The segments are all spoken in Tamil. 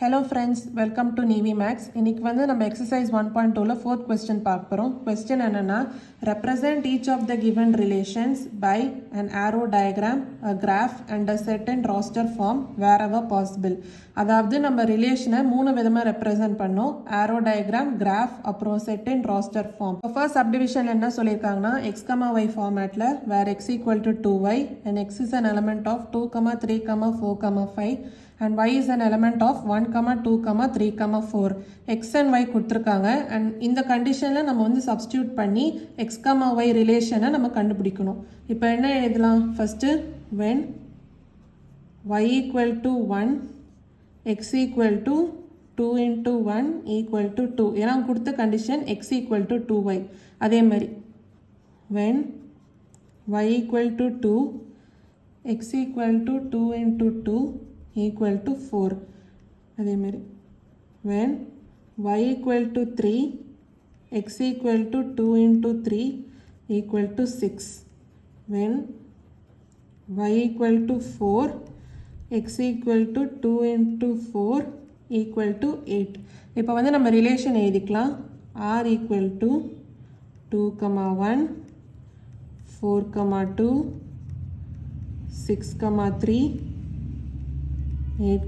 Hello friends, welcome to Navy Max. இன்னைக்கு வந்து நம்ம exercise 1.2ல fourth question பார்க்க போறோம். Question என்னன்னா represent each of the given relations by an arrow diagram, a graph and a set and roster form wherever possible. அதாவது நம்ம ரிலேஷனை மூணு விதமா ரெப்ரசென்ட் பண்ணோம். arrow diagram, graph, அப்புறம் set and roster form. First subdivision என்ன சொல்லியிருக்காங்கன்னா x, y formatல where x equal to 2y and x is an element of 2, 3, 4, 5 and y is an element of 1, 2, 3, 4. x and y கொடுத்திருக்காங்க and இந்த கண்டிஷன்ல நம்ம வந்து சப்ஸ்டிட்யூட் பண்ணி x, y ரிலேஷனை நம்ம கண்டுபிடிக்கணும். இப்போ என்ன எழுதலாம்? First when y equal to 1, x equal to 2 into 1 equal to 2. ஏன்னா கொடுத்த condition x equal to 2y. அதே மாதிரி when y equal to 2, x equal to 2 into 2 equal to 4. அதே மாதிரி when y equal to 3, x equal to 2 into 3 equal to 6. when y equal to 4, x equal to 2 into 4 equal to 8. இப்போ வந்து நம்ம ரிலேஷன் எழுதிக்கலாம். r equal to 2, 1, 4, 2, 6, 3, 8,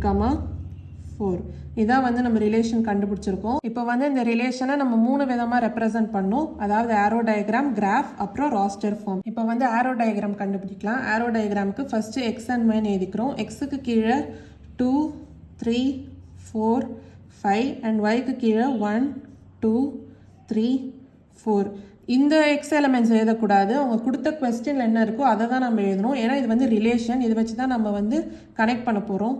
4. இதான் வந்து நம்ம ரிலேஷன் கண்டுபிடிச்சிருக்கோம். இப்போ வந்து இந்த ரிலேஷனை நம்ம மூணு விதமாக ரெப்ரசென்ட் பண்ணோம். அதாவது ஆரோ டயக்ராம், கிராஃப், அப்புறம் ராஸ்டர் ஃபார்ம். இப்போ வந்து ஆரோ டயக்ராம் கண்டுபிடிக்கலாம். ஆரோ டயக்ராமுக்கு ஃபர்ஸ்ட் எக்ஸ் அண்ட் ஒய்னு எழுதிக்கிறோம். எக்ஸுக்கு கீழே 2, 3, 4, 5 அண்ட் ஒய்க்கு கீழே 1, 2, 3, 4. இந்த எக்ஸ் எலமெண்ட்ஸ் எழுதக்கூடாது. அவங்க கொடுத்த கொஸ்டின்ல என்ன இருக்கோ அதை தான் நம்ம எழுதணும். ஏன்னா இது வந்து ரிலேஷன், இதை வச்சு தான் நம்ம வந்து கனெக்ட் பண்ண போகிறோம்.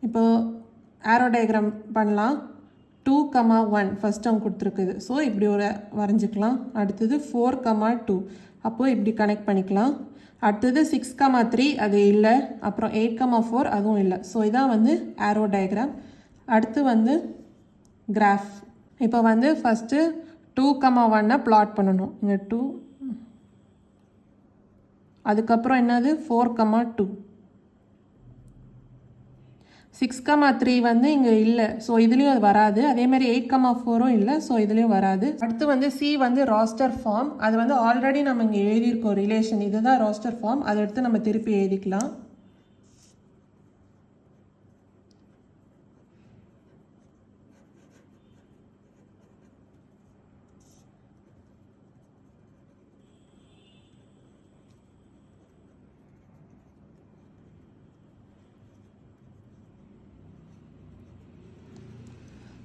இப்போ ஆரோ டயக்ராம் பண்ணலாம். 2, 1 ஃபர்ஸ்ட் அவங்க கொடுத்துருக்குது. ஸோ இப்படி ஒரு வரைஞ்சிக்கலாம். அடுத்தது 4, 2 அப்போது இப்படி கனெக்ட் பண்ணிக்கலாம். அடுத்தது 6, 3 அது இல்லை. அப்புறம் 8, 4 அதுவும் இல்லை. ஸோ இதான் வந்து ஆரோ டயக்ராம். அடுத்து வந்து கிராஃப். இப்போ வந்து ஃபஸ்ட்டு 2, 1 பிளாட் பண்ணணும். இங்கே 2, அதுக்கப்புறம் என்னது 4, 2, 6, 3 வந்து இங்கே இல்லை. ஸோ இதுலேயும் அது வராது. அதேமாதிரி 8, 4ம் இல்லை. ஸோ இதுலேயும் வராது. அடுத்து வந்து சி வந்து ராஸ்டர் ஃபார்ம். அது வந்து ஆல்ரெடி நம்ம இங்கே எழுதியிருக்கோம் ரிலேஷன். இதுதான் ராஸ்டர் ஃபார்ம். அதை எடுத்து நம்ம திருப்பி எழுதிக்கலாம்.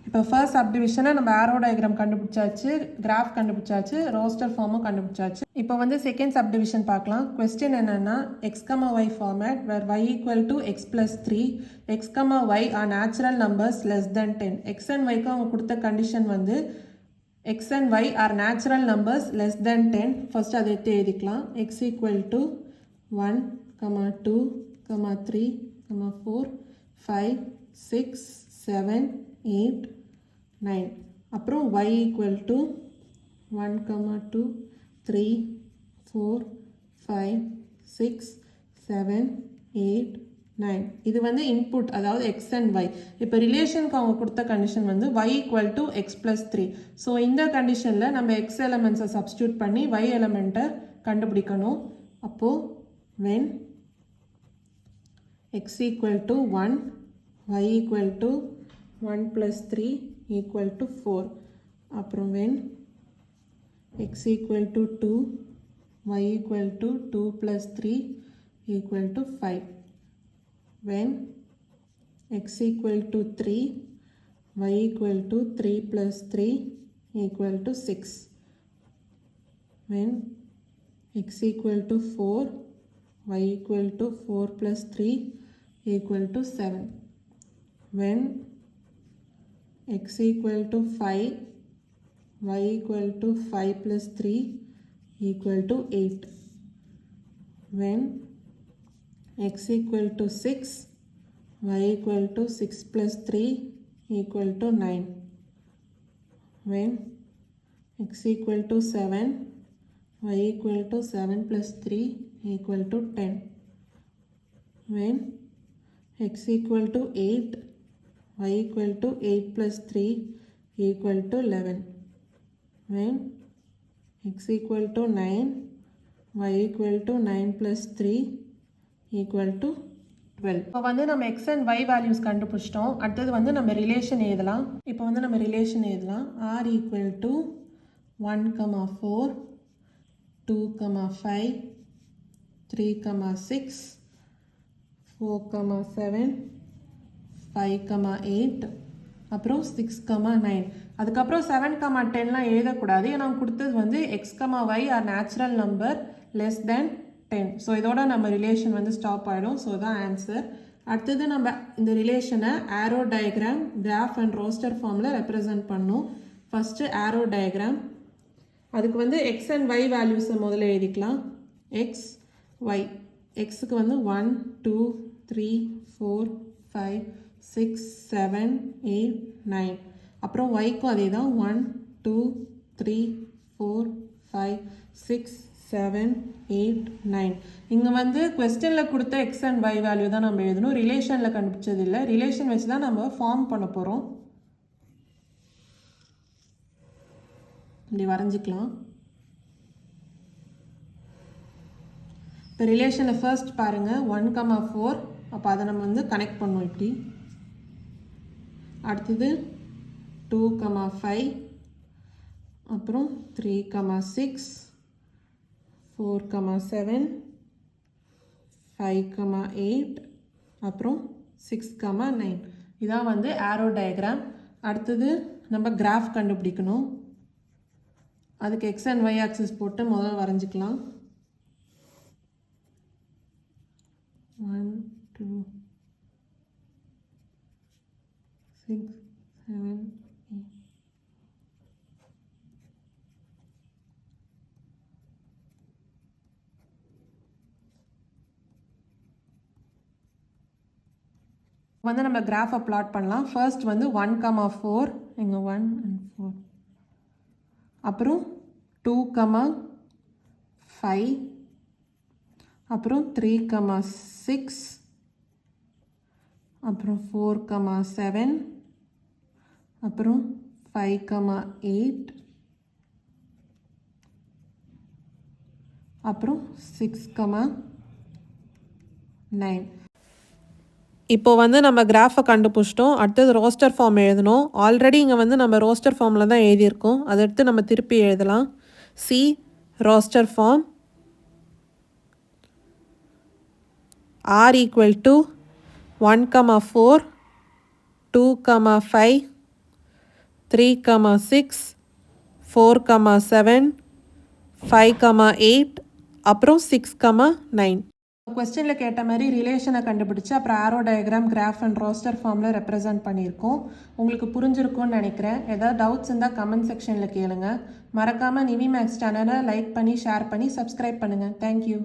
இப்போ ஃபர்ஸ்ட் சப்டிவிஷனை நம்ம ஆரோ டயக்ராம் கண்டுபிடிச்சாச்சு, கிராஃப் கண்டுபிடிச்சாச்சு, ரோஸ்டர் ஃபார்மும் கண்டுபிடிச்சாச்சு. இப்போ வந்து செகண்ட் சப்டிவிஷன் பார்க்கலாம். கொஸ்டின் என்னன்னா x, y format where y equal to x plus 3, x, y are natural numbers less than 10. x and y க்கு அவங்க கொடுத்த கண்டிஷன் வந்து x and y are natural numbers less than 10. First அதை எடுத்து எழுதிக்கலாம். x equal to 1, 2, 3, 4, 5, 6, 7, 8, 9. அப்புறம் y equal to 1, 2, 3, 4, 5, 6, 7, 8, 9. இது வந்து இன்புட், அதாவது x and y. இப்போ ரிலேஷனுக்கு அவங்க கொடுத்த கண்டிஷன் வந்து y equal to x plus 3. So இந்த கண்டிஷனில் நம்ம x எலமெண்ட்ஸை சப்ஸ்டியூட் பண்ணி y எலமெண்ட்டை கண்டுபிடிக்கணும். அப்போது when x equal to 1, y equal to 1 plus 3 equal to 4. அப்புறம் when x equal to 2, y equal to 2 plus 3 equal to 5. when x equal to 3, y equal to 3 plus 3 equal to 6. when x equal to 4, y equal to 4 plus 3 equal to 7. when x equal to 5, y equal to 5 plus 3 equal to 8. when x equal to 6, y equal to 6 plus 3 equal to 9. when x equal to 7, y equal to 7 plus 3 equal to 10. When x equal to 8, y equal to 8 plus 3 equal to 11. When x equal to 9, y equal to 9 plus 3 equal to 12. இப்போ வந்து நம்ம x and y values கண்டுபிடிச்சிட்டோம். அடுத்தது வந்து நம்ம ரிலேஷன் எழுதலாம். இப்போ வந்து நம்ம ரிலேஷன் எழுதலாம். r equal to 1, 4, 2, 5, 3, 6, 4, 7, 5, 8, அப்புறம் 6, 9. அதுக்கப்புறம் 7, 10லாம் எழுதக்கூடாது. ஏன்னா கொடுத்தது வந்து x, y are natural number less than 10. So இதோட நம்ம ரிலேஷன் வந்து ஸ்டாப் ஆகிடும். ஸோ தான் ஆன்சர். அடுத்தது நம்ம இந்த ரிலேஷனை arrow diagram, graph and roster ஃபார்மில் ரெப்ரசன்ட் பண்ணணும். First arrow diagram. அதுக்கு வந்து எக்ஸ் அண்ட் ஒய் வேல்யூஸை முதல்ல எழுதிக்கலாம். X, y. எக்ஸுக்கு வந்து 1, 2, 3, 4, 5, 6, 7, 8, 9. அப்புறம் ஒய்க்கும் அதே தான் 1, 2, 3, 4, 5, 6, 7, 8, 9. இங்கே வந்து கொஸ்டினில் கொடுத்த எக்ஸ் அண்ட் ஒய் வேல்யூ தான் நம்ம எழுதணும். ரிலேஷனில் கண்டுபிடிச்சது இல்லை. ரிலேஷன் வச்சு தான் நம்ம ஃபார்ம் பண்ண போகிறோம். இப்படி வரைஞ்சிக்கலாம். இப்போ ரிலேஷனில் ஃபர்ஸ்ட் பாருங்கள் 1, 4. அப்போ அதை நம்ம வந்து கனெக்ட் பண்ணுவோம் இப்படி. அடுத்தது 2, 5, அப்புறம் 3, 6, 4, 7, 5, 8, அப்புறம் 6, 9. இதான் வந்து ஆரோ டயக்ராம். அடுத்தது நம்ம கிராஃப் கண்டுபிடிக்கணும். அதுக்கு எக்ஸ் அண்ட் ஒய் ஆக்சிஸ் போட்டு முதல்ல வரைஞ்சிக்கலாம். 1, 2, 6, 7, 8. வந்து நம்ம கிராஃபை பிளாட் பண்ணலாம். ஃபர்ஸ்ட் வந்து 1, 4. இங்கே 1 and 4. அப்புறம் 2, 5. அப்புறம் 3, 6. அப்புறம் 4, 7. அப்புறம் 5, 8. அப்புறம் 6, 9. இப்போ வந்து நம்ம கிராஃபை கண்டுபிடிச்சிட்டோம். அடுத்தது ரோஸ்டர் ஃபார்ம் எழுதணும். ஆல்ரெடி இங்கே வந்து நம்ம ரோஸ்டர் ஃபார்மில் தான் எழுதியிருக்கோம். அதை எடுத்து நம்ம திருப்பி எழுதலாம். C roster form. R equal to 1, 4, 2, 5, 3, 6, 4, 7, 5, 8, அப்புறம் 6, 9. கொஸ்டினில் கேட்ட மாதிரி ரிலேஷனை கண்டுபிடிச்சு அப்புறம் arrow diagram, graph and roster ஃபார்மில் ரெப்ரசன்ட் பண்ணியிருக்கோம். உங்களுக்கு புரிஞ்சிருக்கும்னு நினைக்கிறேன். ஏதாவது டவுட்ஸ் இருந்தால் கமெண்ட் செக்ஷனில் கேளுங்க. மறக்காமல் நிவி மேக்ஸ் சேனலை லைக் பண்ணி, ஷேர் பண்ணி, சப்ஸ்கிரைப் பண்ணுங்கள். தேங்க்யூ.